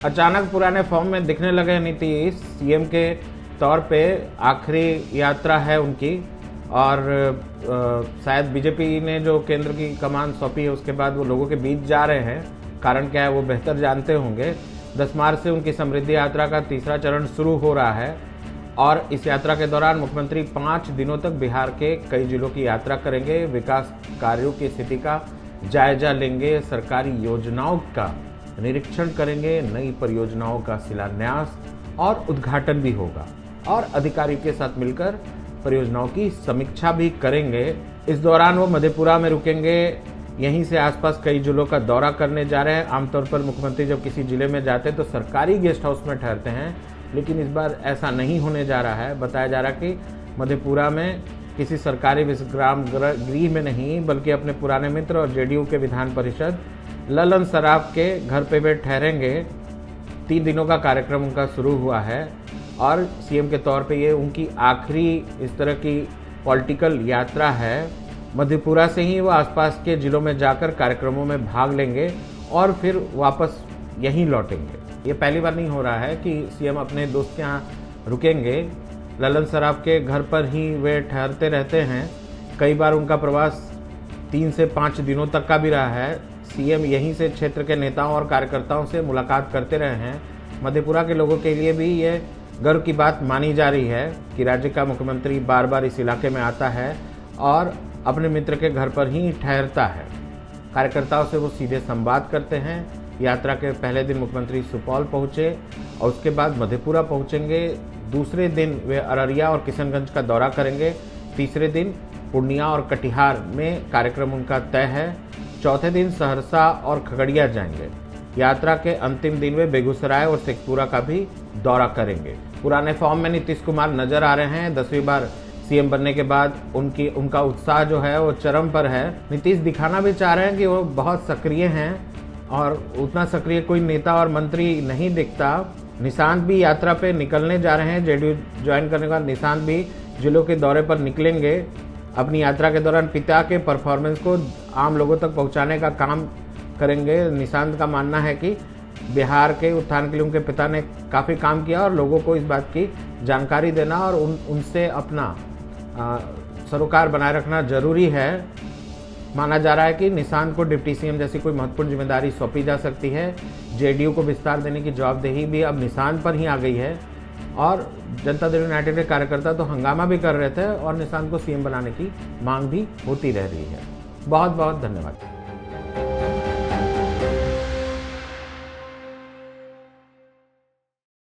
अचानक पुराने फॉर्म में दिखने लगे नीतीश। सीएम के तौर पे आखिरी यात्रा है उनकी और शायद बीजेपी ने जो केंद्र की कमान सौंपी है उसके बाद वो लोगों के बीच जा रहे हैं। कारण क्या है वो बेहतर जानते होंगे। 10 मार्च से उनकी समृद्धि यात्रा का तीसरा चरण शुरू हो रहा है और इस यात्रा के दौरान मुख्यमंत्री 5 दिनों तक बिहार के कई जिलों की यात्रा करेंगे, विकास कार्यों की स्थिति का जायजा लेंगे, सरकारी योजनाओं का निरीक्षण करेंगे, नई परियोजनाओं का शिलान्यास और उद्घाटन भी होगा और अधिकारियों के साथ मिलकर परियोजनाओं की समीक्षा भी करेंगे। इस दौरान वो मधेपुरा में रुकेंगे। यहीं से आसपास कई जिलों का दौरा करने जा रहे हैं। आमतौर पर मुख्यमंत्री जब किसी जिले में जाते हैं तो सरकारी गेस्ट हाउस में ठहरते हैं, लेकिन इस बार ऐसा नहीं होने जा रहा है। बताया जा रहा है कि मधेपुरा में किसी सरकारी विश्राम गृह में नहीं बल्कि अपने पुराने मित्र और जेडीयू के विधान परिषद ललन सराफ के घर पे वे ठहरेंगे। 3 दिनों का कार्यक्रम उनका शुरू हुआ है और सीएम के तौर पे ये उनकी आखिरी इस तरह की पॉलिटिकल यात्रा है। मधेपुरा से ही वो आसपास के जिलों में जाकर कार्यक्रमों में भाग लेंगे और फिर वापस यहीं लौटेंगे। ये पहली बार नहीं हो रहा है कि सीएम अपने दोस्त के यहाँ रुकेंगे। ललन सराफ के घर पर ही वे ठहरते रहते हैं। कई बार उनका प्रवास 3 से 5 दिनों तक का भी रहा है। सीएम यहीं से क्षेत्र के नेताओं और कार्यकर्ताओं से मुलाकात करते रहे हैं। मधेपुरा के लोगों के लिए भी ये गर्व की बात मानी जा रही है कि राज्य का मुख्यमंत्री बार बार इस इलाके में आता है और अपने मित्र के घर पर ही ठहरता है। कार्यकर्ताओं से वो सीधे संवाद करते हैं। यात्रा के पहले दिन मुख्यमंत्री सुपौल पहुँचे और उसके बाद मधेपुरा पहुँचेंगे। दूसरे दिन वे अररिया और किशनगंज का दौरा करेंगे। तीसरे दिन पूर्णिया और कटिहार में कार्यक्रम उनका तय है। चौथे दिन सहरसा और खगड़िया जाएंगे। यात्रा के अंतिम दिन वे बेगूसराय और शेखपुरा का भी दौरा करेंगे। पुराने फॉर्म में नीतीश कुमार नजर आ रहे हैं। 10वीं बार सीएम बनने के बाद उनका उत्साह जो है वो चरम पर है। नीतीश दिखाना भी चाह रहे हैं कि वो बहुत सक्रिय हैं और उतना सक्रिय कोई नेता और मंत्री नहीं दिखता। निशांत भी यात्रा पे निकलने जा रहे हैं। जेडीयू ज्वाइन करने के बाद निशांत भी जिलों के दौरे पर निकलेंगे। अपनी यात्रा के दौरान पिता के परफॉर्मेंस को आम लोगों तक पहुंचाने का काम करेंगे। निशांत का मानना है कि बिहार के उत्थान के लिए उनके पिता ने काफ़ी काम किया और लोगों को इस बात की जानकारी देना और उनसे अपना सरोकार बनाए रखना जरूरी है। माना जा रहा है कि निशांत को डिप्टी सीएम जैसी कोई महत्वपूर्ण जिम्मेदारी सौंपी जा सकती है। जेडीयू को विस्तार देने की जवाबदेही भी अब निशांत पर ही आ गई है और जनता दल यूनाइटेड के कार्यकर्ता तो हंगामा भी कर रहे थे और निशांत को सीएम बनाने की मांग भी होती रह रही है। बहुत बहुत धन्यवाद।